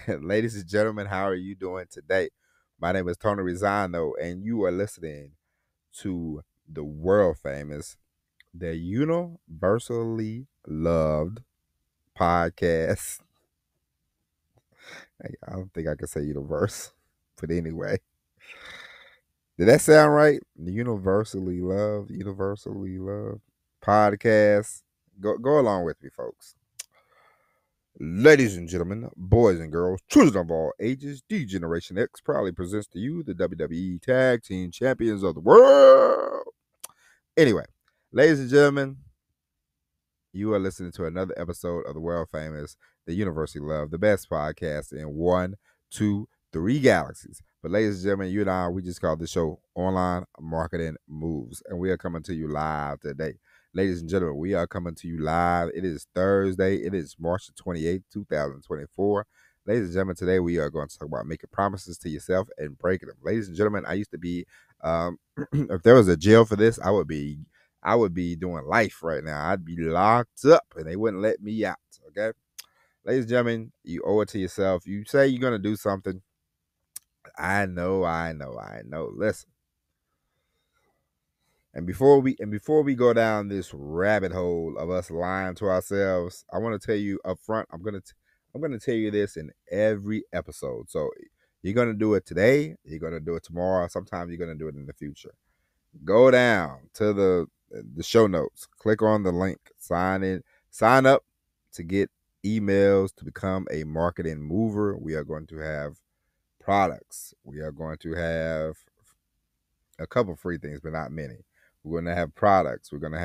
Ladies and gentlemen, how are you doing today? My name is Tony Rizano, and you are listening to the world famous, the universally loved podcast. I don't think I can say universe, but anyway, did that sound right? The universally loved podcast. Go along with me, folks. Ladies and gentlemen, boys and girls, children of all ages, D Generation X proudly presents to you the WWE Tag Team Champions of the World. Anyway, ladies and gentlemen, you are listening to another episode of the world famous, the University Love, the best podcast in one, two, three galaxies. But ladies and gentlemen, you and I, we just call this show Online Marketing Moves, and we are coming to you live today. Ladies and gentlemen, we are coming to you live. It is Thursday. It is March the 28th, 2024. Ladies and gentlemen, today we are going to talk about making promises to yourself and breaking them. Ladies and gentlemen, I used to be, if there was a jail for this, I would be doing life right now. I'd be locked up and they wouldn't let me out. Okay. Ladies and gentlemen, you owe it to yourself. You say you're gonna do something. I know. Listen. And before we go down this rabbit hole of us lying to ourselves, I want to tell you up front, I'm gonna tell you this in every episode. So you're gonna do it today, you're gonna do it tomorrow, sometimes you're gonna do it in the future. Go down to the show notes, click on the link, sign up to get emails to become a marketing mover. We are going to have products. We are going to have a couple free things, but not many. We're going to have products. We're going to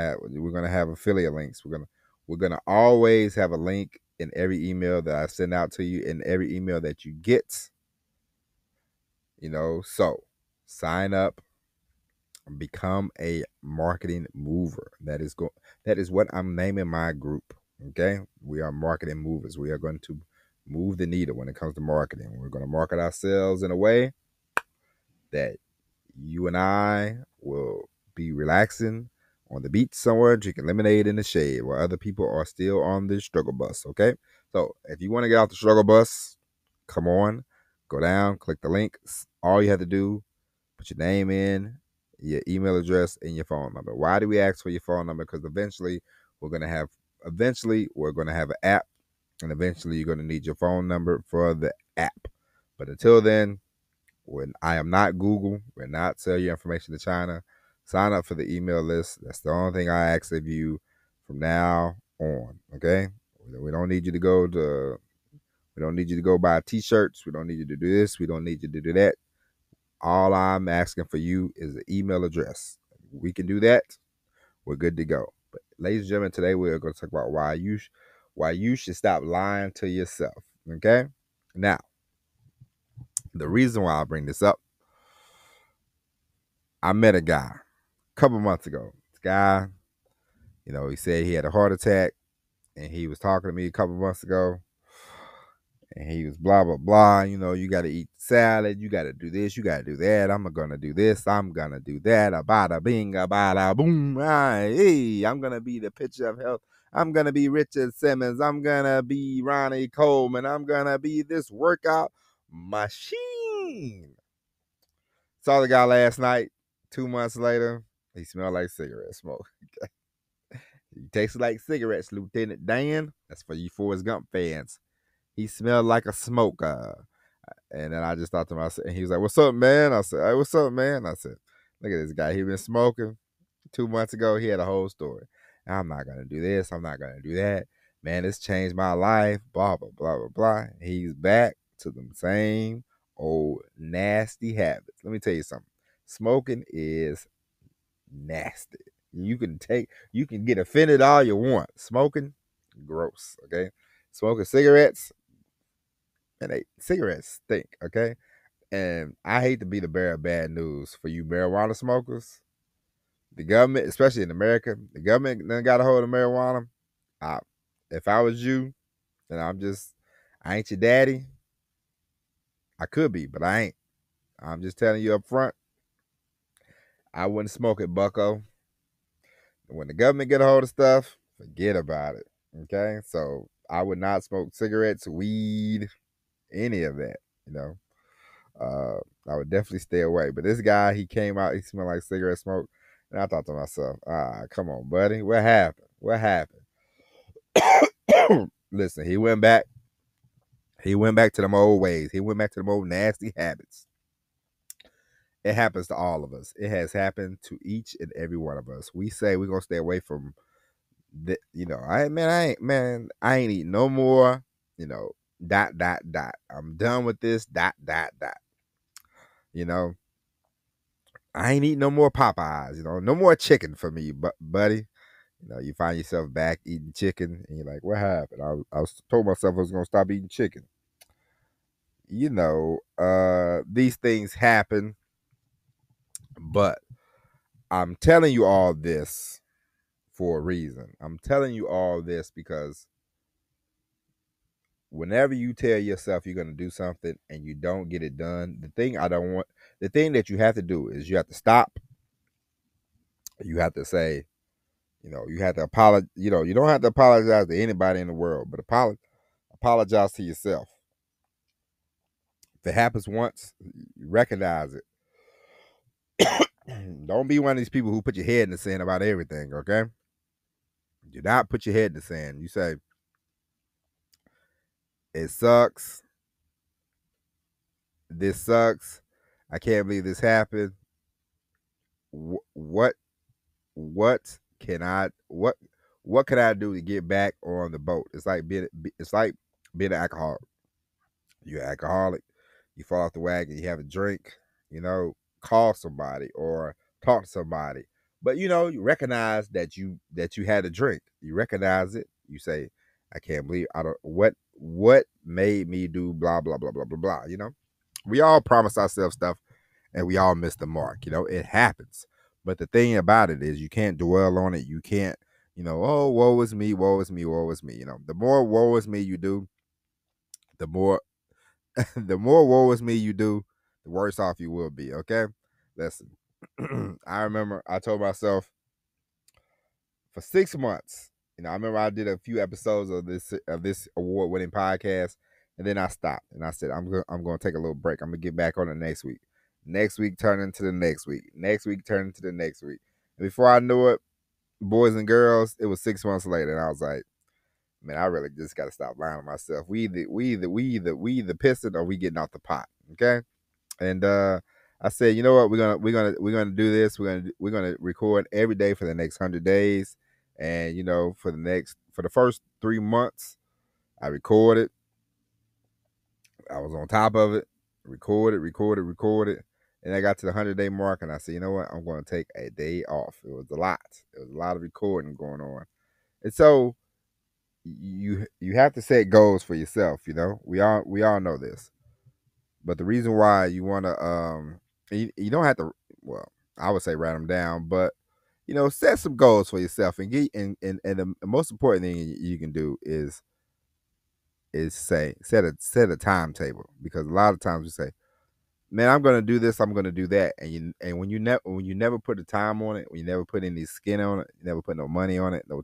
have affiliate links. We're going to always have a link in every email that I send out to you, in every email that you get. So sign up, become a marketing mover. That is what I'm naming my group. Okay, we are marketing movers. We are going to move the needle when it comes to marketing. We're going to market ourselves in a way that you and I will be relaxing on the beach somewhere, drinking lemonade in the shade, while other people are still on the struggle bus. Okay, so if you want to get off the struggle bus, come on, go down, click the link. All you have to do, put your name in, your email address, and your phone number. Why do we ask for your phone number? Because eventually we're gonna have an app, and eventually you're gonna need your phone number for the app. But until then, when I am not Google, we're not sell your information to China. Sign up for the email list. That's the only thing I ask of you from now on. Okay, we don't need you to go to. We don't need you to go buy t-shirts. We don't need you to do this. We don't need you to do that. All I'm asking for you is an email address. We can do that. We're good to go. But ladies and gentlemen, today we're going to talk about why you should stop lying to yourself. Okay? Now, the reason why I bring this up, I met a guy a couple months ago. This guy, he said he had a heart attack, and he was talking to me a couple months ago. And he was blah, blah, blah. You got to eat salad. You got to do this. You got to do that. I'm going to do this. I'm going to do that. A bada bing, a bada boom. Hey, I'm going to be the picture of health. I'm going to be Richard Simmons. I'm going to be Ronnie Coleman. I'm going to be this workout machine. Saw the guy last night. 2 months later, he smelled like cigarette smoke. He tasted like cigarettes, Lieutenant Dan. That's for you Forrest Gump fans. He smelled like a smoker. And then I just thought to myself, and he was like, "What's up, man?" I said, "Hey, what's up, man?" I said, "Look at this guy. He been smoking 2 months ago. He had a whole story. I'm not going to do this. I'm not going to do that. Man, it's changed my life. Blah, blah, blah, blah, blah." He's back to the same old nasty habits. Let me tell you something. Smoking is nasty. You can get offended all you want. Smoking, gross, okay? Smoking cigarettes, and cigarettes stink, okay? And I hate to be the bearer of bad news for you marijuana smokers. The government, especially in America, the government done got a hold of marijuana. I, if I was you, and I ain't your daddy. I could be, but I ain't. I'm just telling you up front, I wouldn't smoke it, bucko. When the government get a hold of stuff, forget about it. Okay? So I would not smoke cigarettes, weed, any of that. You know, I would definitely stay away. But this guy, he came out, he smelled like cigarette smoke, and I thought to myself, come on, buddy, what happened? What happened? Listen, he went back. He went back to them old ways. He went back to them old nasty habits. It happens to all of us. It has happened to each and every one of us. We say we're gonna stay away from I ain't eating no more, dot dot dot. I'm done with this, dot dot dot. You know, I ain't eating no more Popeyes, no more chicken for me, buddy. You find yourself back eating chicken and you're like, what happened? I was told myself I was gonna stop eating chicken. These things happen, but I'm telling you all this for a reason. I'm telling you all this because whenever you tell yourself you're going to do something and you don't get it done, the thing that you have to do is you have to stop. You have to say, you have to apologize. You don't have to apologize to anybody in the world, but apologize to yourself. If it happens once, you recognize it. Don't be one of these people who put your head in the sand about everything, okay? Do not put your head in the sand. You say, it sucks. This sucks. I can't believe this happened. What can I do to get back on the boat? It's like being an alcoholic. You're an alcoholic. You fall off the wagon. You have a drink. Call somebody or talk to somebody. But you recognize that you had a drink. You recognize it. You say, I can't believe what made me do blah blah blah blah blah blah. We all promise ourselves stuff and we all miss the mark. It happens. But the thing about it is you can't dwell on it. You can't, oh, woe is me, woe is me, woe is me. The more woe is me you do, the more the more woe is me you do, the worse off you will be. Okay? Listen. I remember I told myself for 6 months, I remember I did a few episodes of this award-winning podcast, and then I stopped and I said, I'm gonna take a little break. I'm gonna get back on it next week. Next week turned into the next week. Next week turned into the next week. And before I knew it, boys and girls, it was 6 months later, and I was like, man, I really just gotta stop lying to myself. We either pissing or we getting off the pot. Okay. And I said, you know what, we're gonna do this. We're gonna record every day for the next 100 days. And for the first 3 months, I recorded. I was on top of it, recorded. And I got to the 100-day mark and I said, you know what? I'm going to take a day off. It was a lot. It was a lot of recording going on. And so you have to set goals for yourself, We all know this. But the reason why you want to you don't have to, well, I would say write them down, but set some goals for yourself and the most important thing you can do is set a timetable, because a lot of times we say, man, I'm gonna do this, I'm gonna do that, and when you never put a time on it, when you never put any skin on it, you never put no money on it, no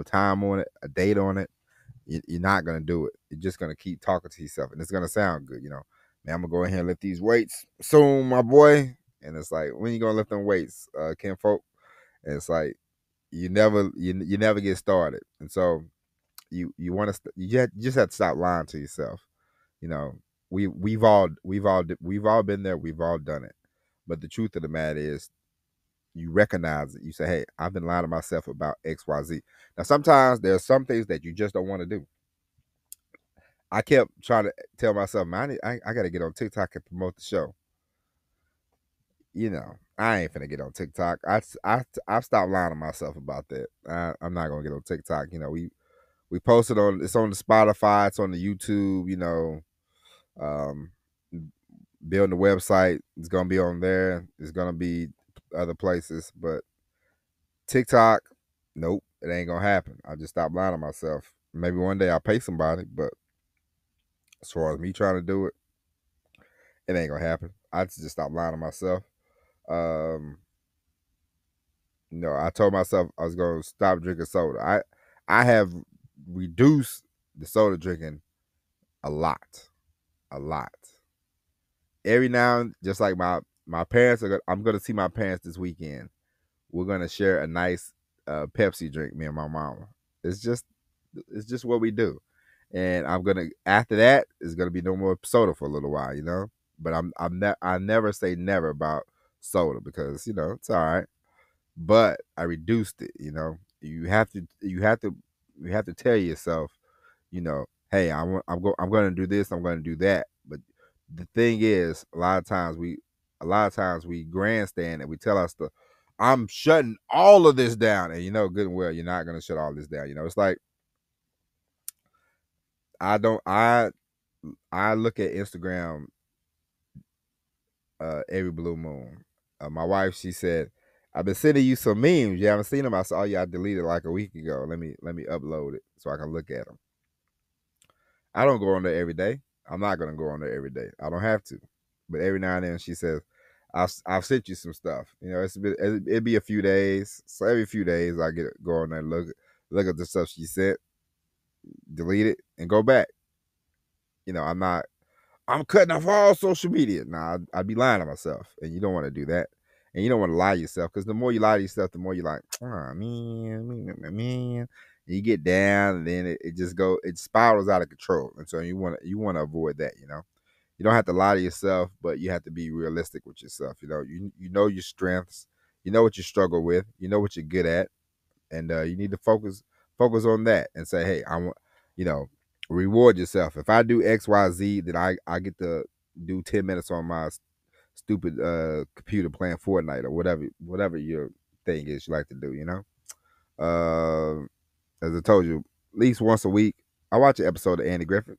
time on it, a date on it, you're not gonna do it. You're just gonna keep talking to yourself, and it's gonna sound good, man. I'm gonna go ahead and lift these weights soon, my boy. And it's like, when you gonna lift them weights, Ken folk? And it's like you never get started, and so you want to you just have to stop lying to yourself. We've all been there, we've all done it. But the truth of the matter is, you recognize it. You say, hey, I've been lying to myself about XYZ. Now sometimes there's some things that you just don't want to do. I kept trying to tell myself, man, I got to get on TikTok and promote the show. I ain't finna get on TikTok. I've stopped lying to myself about that. I'm not gonna get on TikTok. We posted it's on the Spotify, it's on the YouTube. Building the website, it's gonna be on there. It's gonna be other places, but TikTok, nope, it ain't gonna happen. I just stopped lying to myself. Maybe one day I'll pay somebody, but as far as me trying to do it, it ain't gonna happen. I just stopped lying to myself. I told myself I was gonna stop drinking soda. I have reduced the soda drinking a lot. a lot. Every now and just like my parents are. I'm gonna see my parents this weekend. We're gonna share a nice Pepsi drink. Me and my mama. It's just it's just what we do. And I'm gonna after that it's gonna be no more soda for a little while, you know. But I never say never about soda because it's all right. But I reduced it. You have to tell yourself, hey, I'm going to do this. I'm going to do that. But the thing is, a lot of times we grandstand and we tell us I'm shutting all of this down, and good and well you're not going to shut all this down. It's like I don't I look at Instagram every blue moon. My wife, she said, "I've been sending you some memes. You haven't seen them." I said, "Oh yeah, I deleted like a week ago. Let me upload it so I can look at them." I don't go on there every day. I'm not gonna go on there every day. I don't have to. But every now and then, she says, "I've sent you some stuff." It'd be a few days. So every few days, I go on there and look at the stuff she sent, delete it, and go back. I'm cutting off all social media. Nah, I'd be lying to myself, and you don't want to do that, and you don't want to lie to yourself because the more you lie to yourself, the more you're like, oh man. And you get down, and then it spirals out of control, and so you want to avoid that. You don't have to lie to yourself, but you have to be realistic with yourself. You know your strengths, you know what you struggle with, you know what you're good at, and you need to focus on that and say, hey, I want, you know, reward yourself. If I do XYZ, then I get to do 10 minutes on my stupid computer playing Fortnite or whatever your thing is you like to do. As I told you, at least once a week, I watch an episode of Andy Griffith.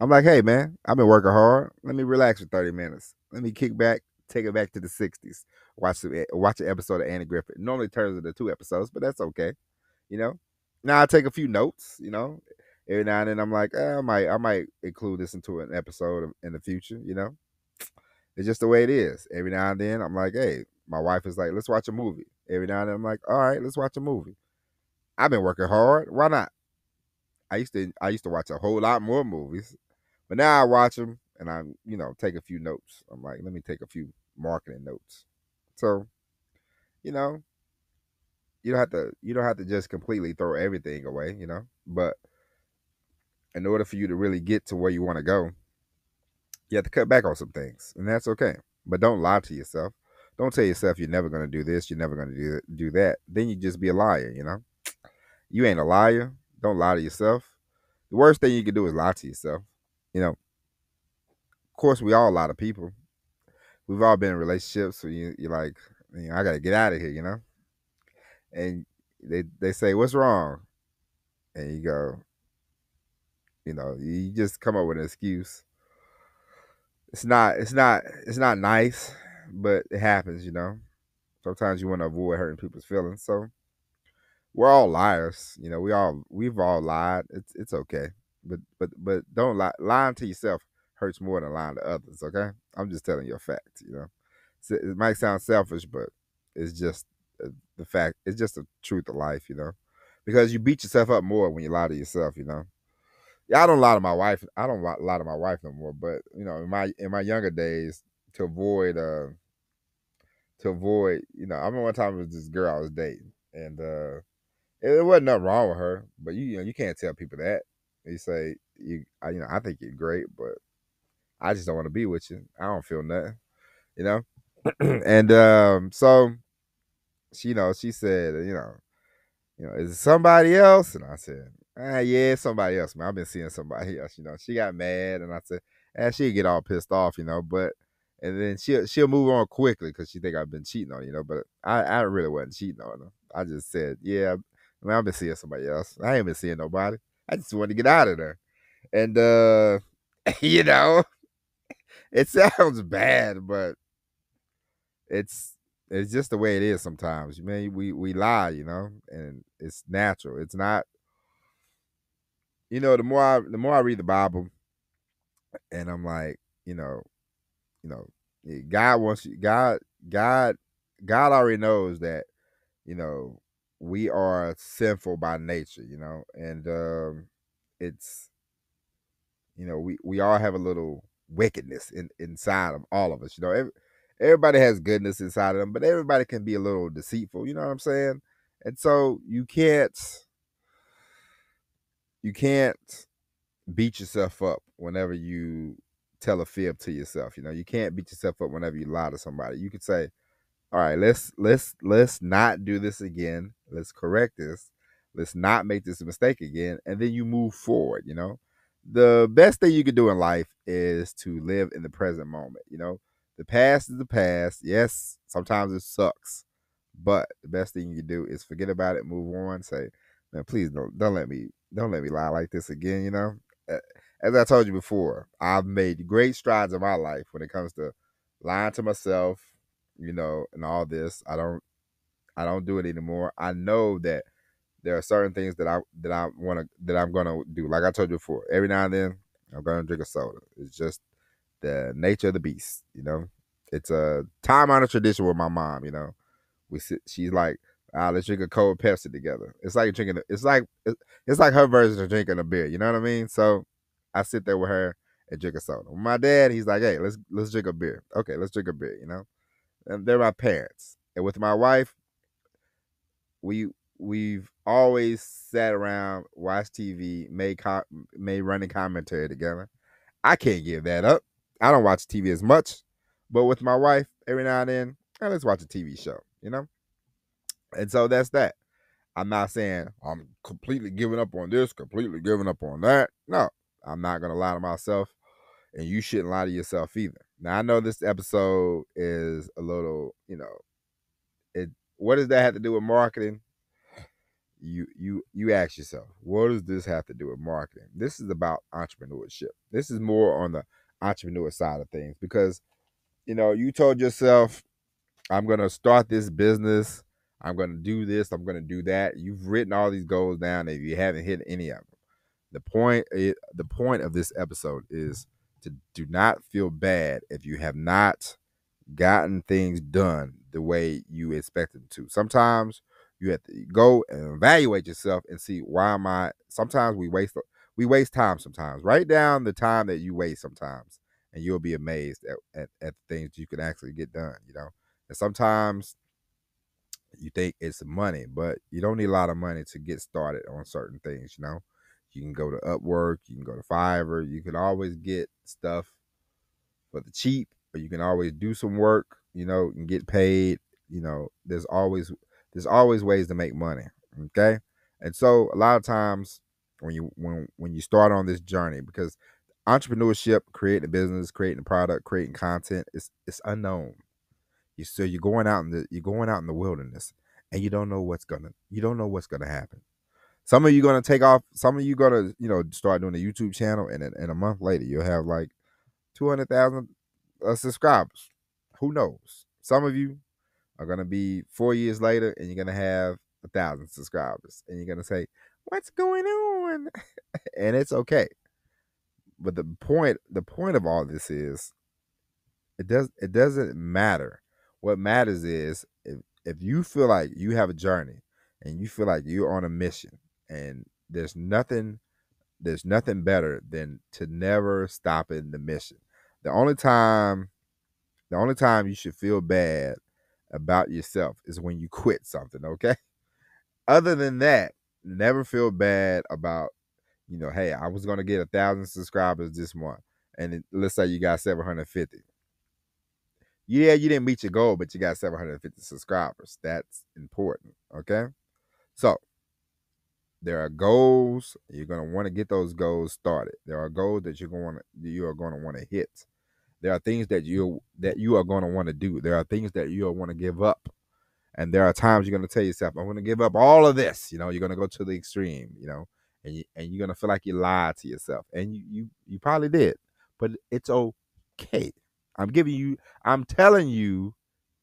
I'm like, hey man, I've been working hard. Let me relax for 30 minutes. Let me kick back, take it back to the '60s. Watch an episode of Andy Griffith. It normally turns into 2 episodes, but that's okay. You know. Now I take a few notes. Every now and then I'm like, I might include this into an episode in the future. It's just the way it is. Every now and then I'm like, hey, my wife is like, let's watch a movie. Every now and then I'm like, all right, let's watch a movie. I've been working hard. Why not? I used to watch a whole lot more movies, but now I watch them and I take a few notes. I'm like, let me take a few marketing notes. So you know you don't have to just completely throw everything away. But in order for you to really get to where you want to go, you have to cut back on some things, and that's okay. But don't lie to yourself. Don't tell yourself you're never going to do this, you're never going to do that. Then you just be a liar. You ain't a liar. Don't lie to yourself. The worst thing you can do is lie to yourself. Of course, we all lie to people. We've all been in relationships, so you're like, I gotta get out of here. And they say, what's wrong? And you go, you just come up with an excuse. It's not nice, but it happens. Sometimes you want to avoid hurting people's feelings. So we're all liars. We've all lied. It's okay. But don't lie. Lying to yourself hurts more than lying to others, okay? I'm just telling you a fact. It might sound selfish, but it's just the fact. It's just the truth of life. Because you beat yourself up more when you lie to yourself. Yeah, I don't lie to my wife. I don't lie to my wife no more. But in my younger days, to avoid I remember one time it was this girl I was dating, and it wasn't nothing wrong with her. But you can't tell people that. You say I think you're great, but I just don't want to be with you. I don't feel nothing. You know, and so she said, is it somebody else? And I said, yeah, it's somebody else, man. I've been seeing somebody else. She got mad, and I said, she'll get all pissed off. But and then she'll move on quickly because she think I've been cheating on, but I really wasn't cheating on her. I just said, yeah, I've been seeing somebody else. I ain't been seeing nobody. I just wanted to get out of there. And you know, it sounds bad, but it's it's just the way it is sometimes. Man, we lie, and it's natural. It's not, the more I read the Bible, and I'm like, you know, God wants you. God already knows that you know we are sinful by nature, and it's we all have a little wickedness inside of all of us. Everybody has goodness inside of them, but everybody can be a little deceitful. You know what I'm saying? And so you can't beat yourself up whenever you tell a fib to yourself. You can't beat yourself up whenever you lie to somebody. You could say, all right, let's not do this again. Let's correct this. Let's not make this mistake again, and then you move forward. The best thing you can do in life is to live in the present moment. The past is the past. Yes, sometimes it sucks, but the best thing you can do is forget about it, move on. Say, man, please don't let me lie like this again. As I told you before, I've made great strides in my life when it comes to lying to myself, and all this. I don't do it anymore. I know that there are certain things that I'm gonna do. Like I told you before, every now and then I'm gonna drink a soda. It's just the nature of the beast. It's a time honored tradition with my mom. She's like, let's drink a cold Pepsi together. It's like drinking. It's like her version of drinking a beer. You know what I mean? So I sit there with her and drink a soda. With my dad, he's like, hey, let's drink a beer. Okay, let's drink a beer. And they're my parents. And with my wife, we've always sat around, watched TV, made running commentary together. I can't give that up. I don't watch TV as much, but with my wife, every now and then, let's watch a TV show. And so that's that. I'm not saying I'm completely giving up on this, completely giving up on that. No, I'm not gonna lie to myself, and you shouldn't lie to yourself either. Now I know this episode is a little, it. What does that have to do with marketing? You ask yourself, what does this have to do with marketing? This is about entrepreneurship. This is more on the entrepreneur side of things because you told yourself, I'm gonna start this business, I'm gonna do this, I'm gonna do that. You've written all these goals down and you haven't hit any of them. The point of this episode is to do not feel bad if you have not gotten things done the way you expect them to. Sometimes you have to go and evaluate yourself and see, why am I. Sometimes we waste time. Sometimes write down the time that you waste sometimes, and you'll be amazed at things you can actually get done. And sometimes you think it's money, but you don't need a lot of money to get started on certain things. You can go to Upwork, you can go to Fiverr, you can always get stuff for the cheap, or you can always do some work, and get paid. There's always ways to make money. Okay. And so a lot of times when you start on this journey, because entrepreneurship, creating a business, creating a product, creating content, it's unknown. You're going out in the wilderness, and you don't know what's gonna happen. Some of you gonna take off. Some of you gonna start doing a YouTube channel, and in a month later you'll have like 200,000 subscribers. Who knows? Some of you are gonna be 4 years later, and you're gonna have 1,000 subscribers, and you're gonna say, "What's going on?" And it's okay. But the point of all this is, it doesn't matter. What matters is, if you feel like you have a journey and you feel like you're on a mission, and there's nothing better than to never stop in the mission. The only time the only time you should feel bad about yourself is when you quit something, okay? Other than that, never feel bad about, hey, I was gonna get 1,000 subscribers this month, and let's say you got 750. Yeah, you didn't meet your goal, but you got 750 subscribers. That's important, okay? So there are goals. You're gonna want to get those goals started. There are goals that you are going to want to hit. There are things that you are going to want to do. There are things that you want to give up. And there are times you're going to tell yourself, I'm going to give up all of this. You're going to go to the extreme, and you're going to feel like you lied to yourself. And you probably did, but it's okay. I'm telling you,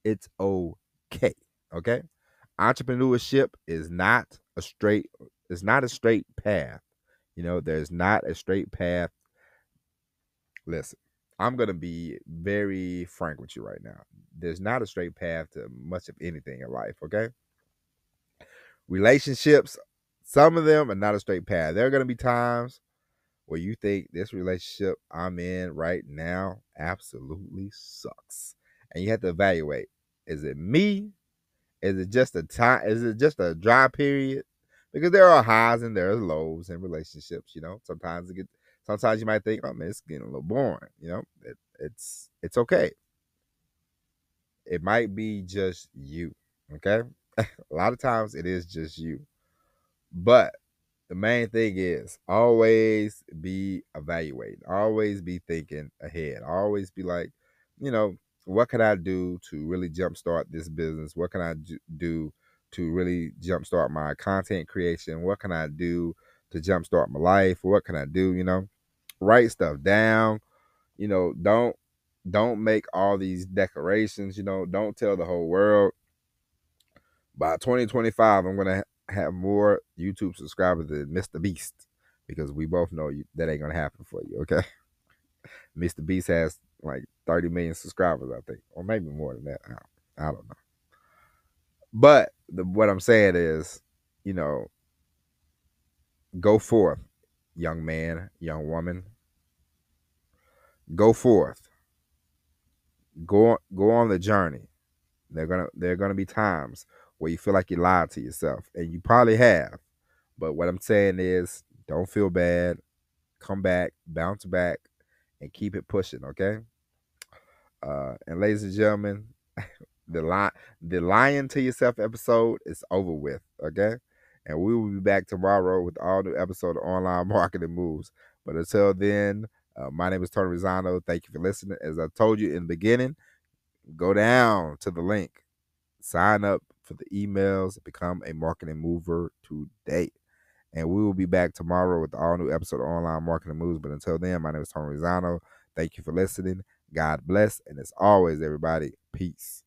it's okay. Okay. Entrepreneurship is not a straight path. There's not a straight path. Listen, I'm going to be very frank with you right now. There's not a straight path to much of anything in life, okay? Relationships, some of them are not a straight path. There are going to be times where you think this relationship I'm in right now absolutely sucks. And you have to evaluate, is it me? Is it just a time? Is it just a dry period? Because there are highs and there are lows in relationships. Sometimes you might think, oh man, it's getting a little boring. It's okay. It might be just you. Okay. A lot of times it is just you. But the main thing is always be evaluating, always be thinking ahead, always be like, you know, what can I do to really jumpstart this business? What can I do to really jumpstart my content creation? What can I do to jumpstart my life? What can I do? Write stuff down. Don't make all these decorations. Don't tell the whole world by 2025, I'm gonna have more YouTube subscribers than Mr. Beast, because we both know that ain't gonna happen for you. Okay, Mr. Beast has like 30 million subscribers, I think, or maybe more than that. I don't know. But what I'm saying is, you know, go forth, young man, young woman. Go forth. Go on the journey. There are gonna be times where you feel like you lied to yourself, and you probably have. But what I'm saying is, don't feel bad. Come back, bounce back, and keep it pushing. Okay. And ladies and gentlemen, the lying to yourself episode is over with. Okay. And we will be back tomorrow with all new episode of Online Marketing Moves. But until then, my name is Tony Rizzano. Thank you for listening. As I told you in the beginning, go down to the link, sign up for the emails, become a marketing mover today. And we will be back tomorrow with the all new episode of Online Marketing Moves. But until then, my name is Tony Rizzano. Thank you for listening. God bless. And as always, everybody, peace.